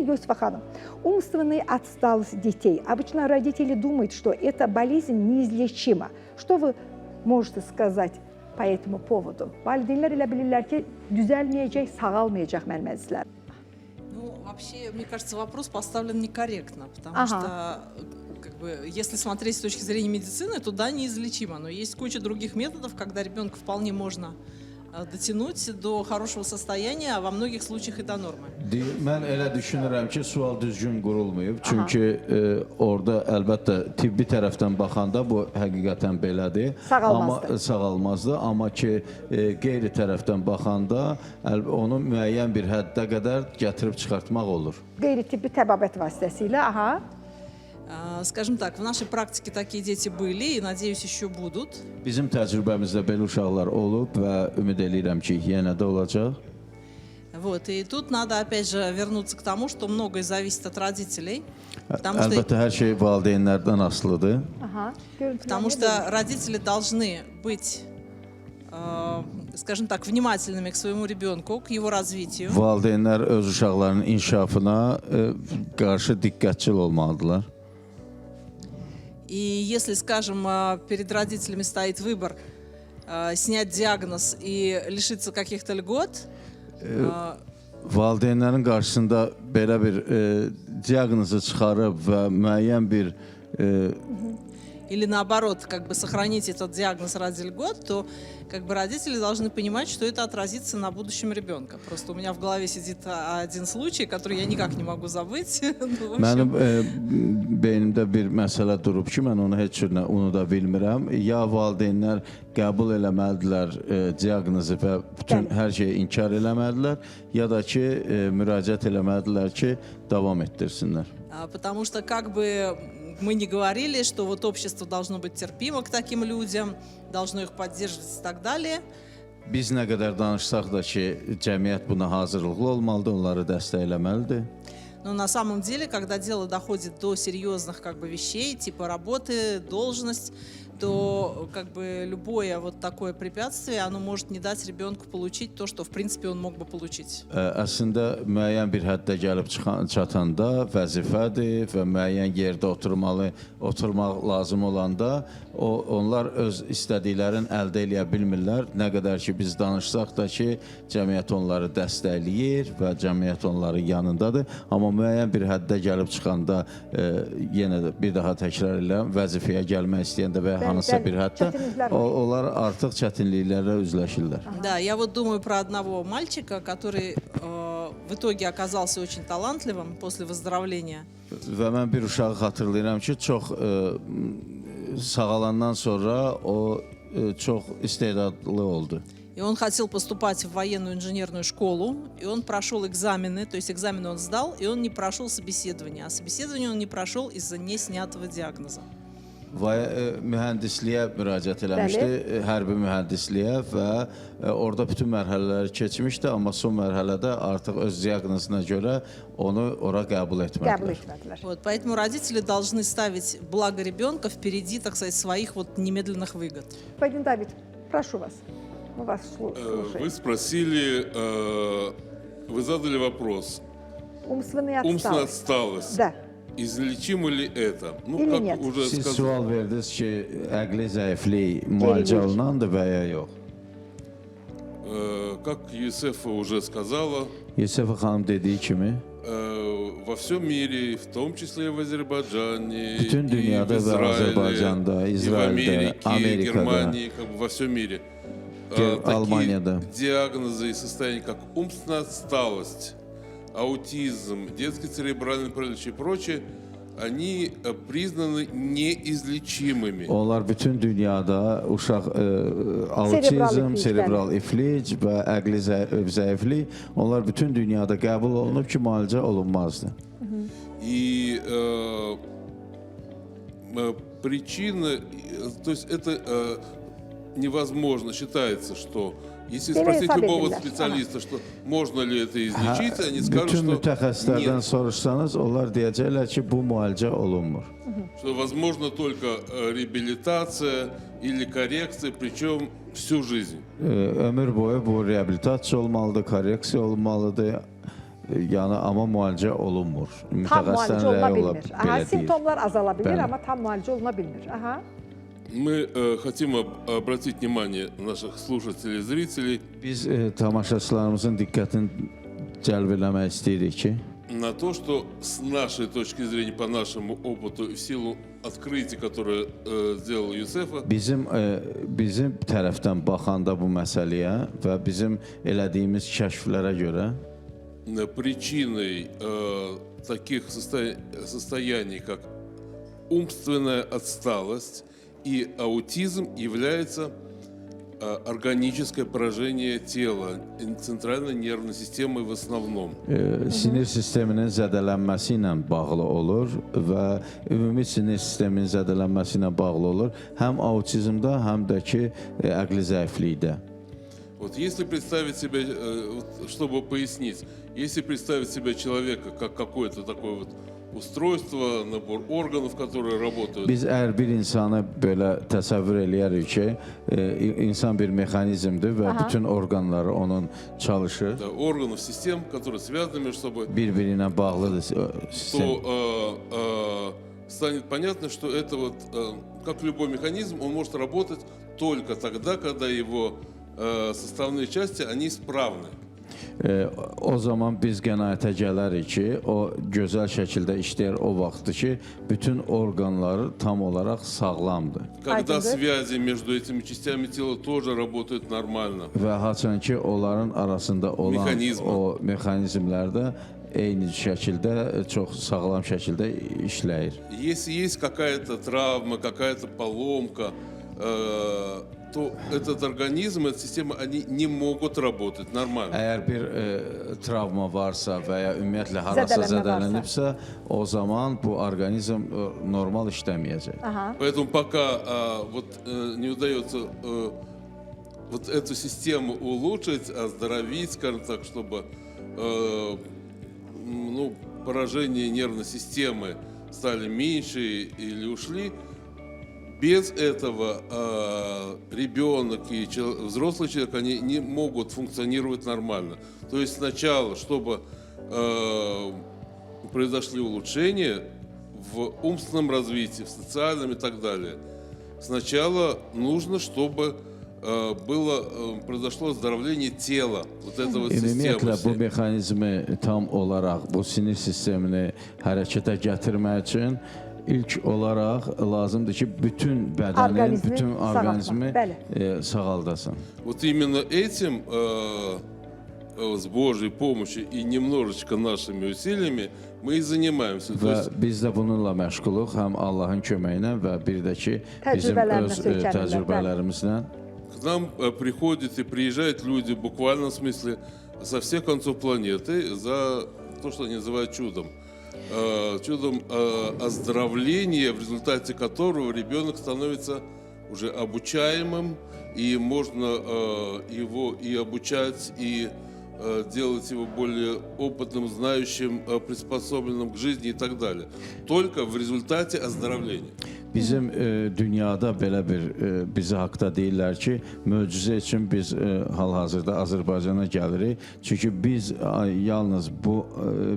Юсифа Ханым, умственные отсталость детей. Обычно родители думают, что эта болезнь неизлечима. Что вы можете сказать по этому поводу? Valideynlər elə bilirlər ki, düzəlməyəcək, sağalmayacaq mənim əzizlərim. Ну, вообще, мне кажется, вопрос поставлен некорректно, потому что, как бы, если смотреть с точки зрения медицины, то да, неизлечимо, но есть куча других методов, когда ребенка вполне можно дотянуть до хорошего состояния, а во многих случаях и до нормы. Mən elə düşünürəm ki, sual düzgün qurulmayıb. Çünki orada əlbəttə tibbi tərəfdən baxanda bu həqiqətən belədir. Sağalmazdı. Amma ki, qeyri tərəfdən baxanda onu müəyyən bir həddə qədər gətirib çıxartmaq olur. Qeyri-tibbi təbabət vasitəsilə, Скажем так, в нашей практике такие дети были и, надеюсь, еще будут. Bizim təcrübəmizdə belə uşaqlar olub və ümid edirəm ki, yenə də olacaq. Вот, и тут надо опять же вернуться к тому, что многое зависит от родителей. Əlbəttə, hər şey valideynlərdən asılıdır. Потому что родители должны быть, скажем так, внимательными к своему ребенку, к его развитию. Valideynlər öz uşaqlarının inkişafına qarşı diqqətçil olmalıdırlar. И если, скажем, перед родителями стоит выбор снять диагноз и лишиться каких-то льгот, valideynlərin qarşısında belə bir diaqnozu çıxarıb və müəyyən bir или наоборот, как бы сохранить этот диагноз ради льгот, то как бы родители должны понимать, что это отразится на будущем ребенка. Просто у меня в голове сидит один случай, который я никак не могу забыть. Mənim beynimdə bir məsələ durub ki, mən onu heç cür unuda bilmirəm. Ya valideynlər qəbul eləməlidirlər diaqnozu və bütün hər şeyi inkar eləməlidirlər, ya da ki, müraciət eləməlidirlər ki, davam etdirsinlər. Потому что как бы мы не говорили, что вот общество должно быть терпимо к таким людям, должно их поддерживать и так далее. Biz nə qədər danışsaq da ki, cəmiyyət buna hazırlıqlı olmalıdır, onları dəstəkləməlidir. Но на самом деле, когда дело доходит до серьезных как бы вещей, типа работы, должность, то как бы любое вот такое препятствие, оно может не дать ребенку получить то, что в принципе он мог бы получить. Əslində müəyyən bir həddə gəlib çatanda vəzifədir və müəyyən yerdə oturmaq lazım olanda onlar öz istədiklərini əldə edə bilmirlər. Nə qədər ki biz danışsaq da ki, cəmiyyət onları dəstəkləyir və cəmiyyət onların yanındadır. Amma müəyyən bir həddə gəlib çıxanda yenə də bir daha təkrar edirəm, vəzifəyə gəlmək istəyəndə və hansısa bir həddə onlar artıq çətinliklərlə üzləşirlər. Да, я вот думаю про одного мальчика, который в итоге оказался очень талантливым после выздоровления. Və mən bir uşağı xatırlayıram ki, çox sağalandan sonra o çox istedadlı oldu. И он хотел поступать в военную инженерную школу, и он прошел экзамены, то есть экзамены он сдал, и он не прошел собеседование. А собеседование он не прошел из-за неснятого диагноза. Mühəndisliyə müraciət eləmişdi, hərbi mühəndisliyə və orada bütün mərhələləri keçmişdi, amma son mərhələdə artıq öz diaqnozuna görə onu ora qəbul etmədilər. Вот, поэтому родители должны ставить благо ребенка впереди, так сказать, своих вот немедленных выгод. Господин Давид, прошу вас. Мы вас слушаем. Вы спросили, вы задали вопрос. Умственная отсталость. Да. İzlečimo ли это? Ну, Или как нет? уже Siz сказал. sual verdiniz ki, əqli zəiflik müalicə olunandır və ya yox? Как Юсефа уже сказала, Yusefa xanım dediyi kimi, во всем мире, в том числе и в Азербайджане, bütün и в dünyada və Azərbaycanda, и в İsraildə, Америке, Amerikada, Германии, как бы во всем мире. Almanya'da. Такие диагнозы и состояния, как умственная отсталость, аутизм, детский церебральный паралич и прочее, они признаны неизлечимыми. Onlar bütün dünyada uşaq autizm, serebral iflic və əqli zəiflik, onlar bütün dünyada qəbul olunub ki, müalicə olunmazdı. И причина, то есть это невозможно, считается, что если спросить любого специалиста, что можно ли это излечить, они скажут, Bütün что mütəxəssislərdən нет. soruşsanız, onlar deyəcəklər ki, bu müalicə olunmur. Что возможно только реабилитация или коррекция, причем всю жизнь. Ömür boyu bu reabilitasiya olmalıdır, korreksiya olmalıdır Yəni amma müalicə olunmur. Tam müalicə oluna rəyi bilmir. Aha, belə deyir. simptomlar azala bilir, Bəli. amma tam müalicə oluna bilmir. Aha. Мы хотим обратить внимание наших слушателей и зрителей Biz tamaşaçılarımızın diqqətini cəlb eləmək istəyirik ki, на то, что с нашей точки зрения, по нашему опыту и в силу открытий, которые сделал Юсефа, bizim tərəfdən baxanda bu məsələyə və bizim elədiyimiz kəşflərə görə причиной таких состояний, как умственная отсталость и аутизм, является органическое поражение тела, центральной nервной системы в основном. Sinir sisteminin zədələnməsi ilə bağlı olur və ümumi sinir sisteminin zədələnməsi ilə bağlı olur. Həm autizmda, həm də ki, əqli zəiflikdə. Вот если представить себя, чтобы пояснить, если представить себя человека как какое-то такое вот устройство, nabor органов, которые работают. Biz əgər bir insanı belə təsəvvür eləyərik ki, insan bir mexanizmdir və bütün orqanları onun çalışır. Да, органов, систем, которые связаны между собой. Bir-birinə bağlıdır sistem. То станет понятно, что это вот, как любой механизм, он может работать только тогда, когда его составные части, они исправны. O zaman biz qənaətə gələrik ki, o gözəl şəkildə işləyir o vaxtdır ki, bütün orqanları tam olaraq sağlamdır. Когда связи между этими частями тела тоже работают нормально. Və haçan ki, onların arasında olan o mexanizmlər də eyni şəkildə, çox sağlam şəkildə işləyir. Если есть какая-то травма, какая-то поломка, то этот организм, эта система, они не могут работать нормально. Əgər bir travma varsa və ya ümumiyyətlə harasa zədələnibsə, o zaman bu orqanizm normal işləməyəcək. Поэтому пока вот не удается вот эту систему улучшить, оздоровить, скажем так, чтобы ну, поражения нервной системы стали меньше или ушли, без этого ребенок и взрослый человек, они не могут функционировать нормально. То есть сначала, чтобы произошли улучшения в умственном развитии, в социальном и так далее, сначала нужно, чтобы произошло оздоровление tela, вот этого Ümumiyyətlə bu sistemi. mexanizmi tam olaraq bu sinir sistemini hərəkətə gətirmək üçün ilk olaraq lazımdır ki, bütün bədənin, bütün orqanizmi sağaldasan. Вот именно этим с Божьей помощью и немножечко нашими усилиями мы и занимаемся. Və biz də bununla məşğuluq, həm Allahın köməyi ilə və bir də ki, bizim öz təcrübələrimizlə. К нам приходят и приезжают люди в буквальном смысле со всех концов планеты за то, что они называют чудом. Чудом оздоровления, в результате которого ребенок становится уже обучаемым, и можно его и обучать, и делать его более опытным, знающим, приспособленным к жизни и так далее. Только в результате оздоровления. Bizim dünyada belə bir bizi haqda deyirlər ki, möcüzə üçün biz hal-hazırda Azərbaycana gəlirik. Çünki biz yalnız bu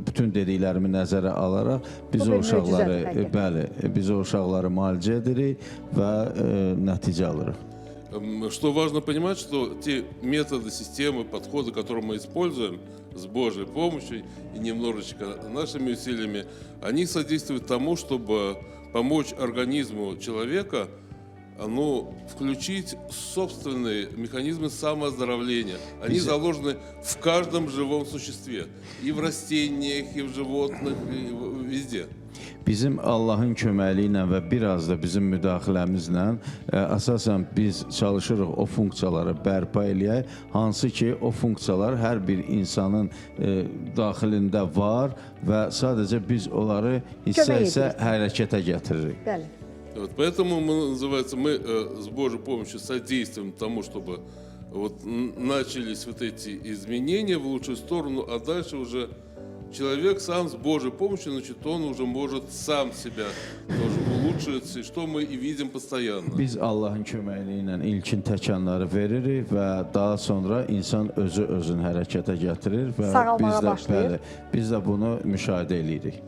bütün dediklərimi nəzərə alaraq biz o uşaqları, bəli, biz o uşaqları müalicə edirik və nəticə alırıq. Что важно понимать, что те методы, системы, подходы, которые мы используем с Божьей помощью и немножечко нашими усилиями, они содействуют тому, чтобы помочь организму человека включить собственные механизмы самооздоровления. Они заложены в каждом живом существе. И в растениях, и в животных, и везде. Bizim Allahın köməyi ilə və biraz da bizim müdaxiləmizlə əsasən biz çalışırıq o funksiyaları bərpa eləyək, hansı ki o funksiyalar hər bir insanın daxilində var və sadəcə biz onları hissə-hissə hərəkətə gətiririk. Bəli. Вот поэтому мы с Божьей помощью содействуем тому, чтобы вот начались вот эти изменения в лучшую сторону, а дальше уже человек сам с Божьей помощью, значит, он уже может сам себя тоже улучшить. улучшить, что мы и видим постоянно. Biz Allahın köməkliyi ilə ilkin təkanları veririk və daha sonra insan özünü hərəkətə gətirir və Sağalmağa başlayır. biz də bunu müşahidə edirik.